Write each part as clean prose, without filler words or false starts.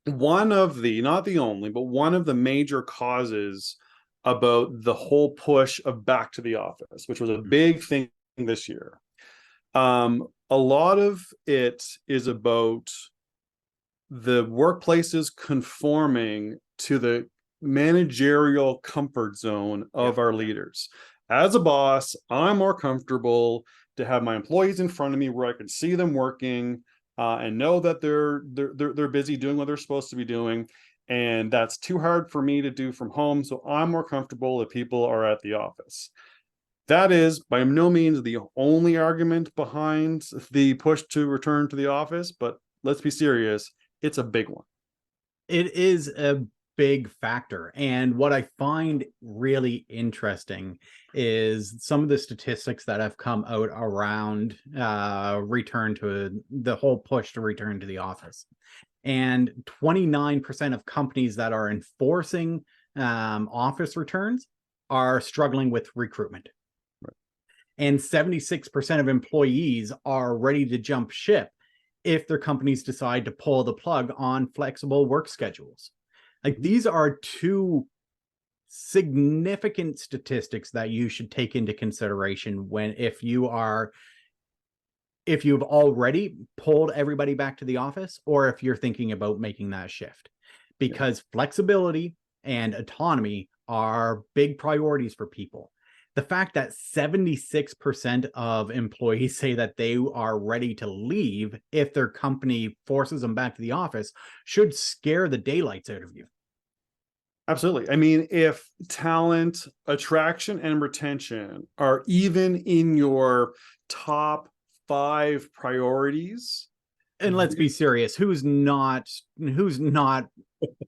one of the, not the only, but one of the major causes about the whole push of back to the office, which was a big thing this year. A lot of it is about the workplaces conforming to the managerial comfort zone of our leaders. As a boss, I'm more comfortable to have my employees in front of me where I can see them working and know that they're busy doing what they're supposed to be doing. And that's too hard for me to do from home. So I'm more comfortable if people are at the office. That is by no means the only argument behind the push to return to the office, but let's be serious, it's a big one. It is a big factor. And what I find really interesting is some of the statistics that have come out around the whole push to return to the office. And 29% of companies that are enforcing office returns are struggling with recruitment. Right. And 76% of employees are ready to jump ship if their companies decide to pull the plug on flexible work schedules. Like, these are two significant statistics that you should take into consideration if you've already pulled everybody back to the office, or if you're thinking about making that shift, because flexibility and autonomy are big priorities for people. The fact that 76% of employees say that they are ready to leave if their company forces them back to the office should scare the daylights out of you. Absolutely. I mean, if talent attraction and retention are even in your top 5 priorities, and let's be serious, who's not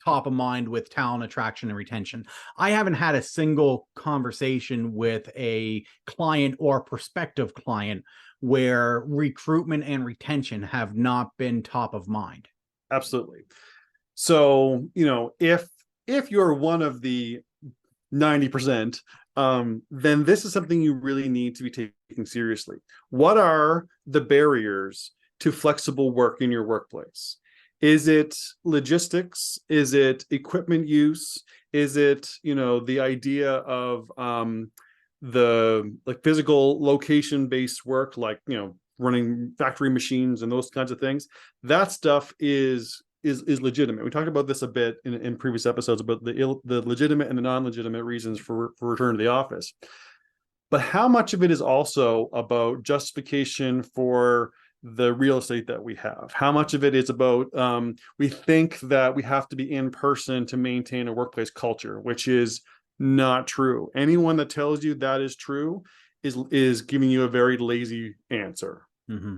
top of mind with talent attraction and retention? I haven't had a single conversation with a client or prospective client where recruitment and retention have not been top of mind. Absolutely. So, if you're one of the 90%, then this is something you really need to be taking seriously. What are the barriers to flexible work in your workplace? Is it logistics? Is it equipment use? Is it, the idea of the physical location-based work, running factory machines and those kinds of things? That stuff is legitimate. We talked about this a bit in previous episodes about the legitimate and the non-legitimate reasons for return to the office. But how much of it is also about justification for the real estate that we have? How much of it is about we think that we have to be in person to maintain a workplace culture, which is not true. Anyone that tells you that is true is giving you a very lazy answer. Mm-hmm.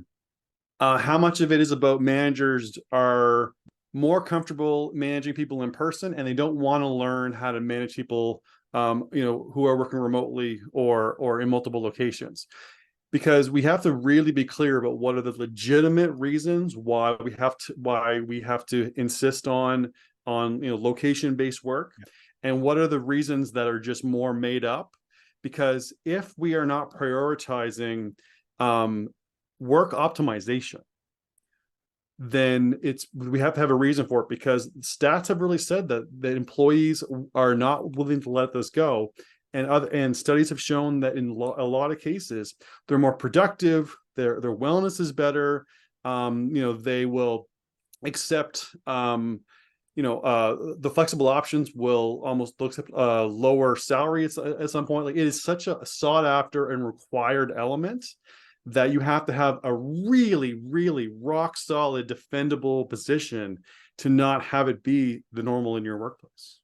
How much of it is about managers are more comfortable managing people in person and they don't want to learn how to manage people who are working remotely or in multiple locations? Because we have to really be clear about what are the legitimate reasons why we have to insist on location-based work, and what are the reasons that are just more made up. Because if we are not prioritizing work optimization, then we have to have a reason for it, because stats have really said that employees are not willing to let this go. And studies have shown that in a lot of cases, they're more productive, their wellness is better, they will accept, the flexible options will almost accept lower salary at some point. Like, it is such a sought after and required element that you have to have a really, really rock solid, defendable position to not have it be the normal in your workplace.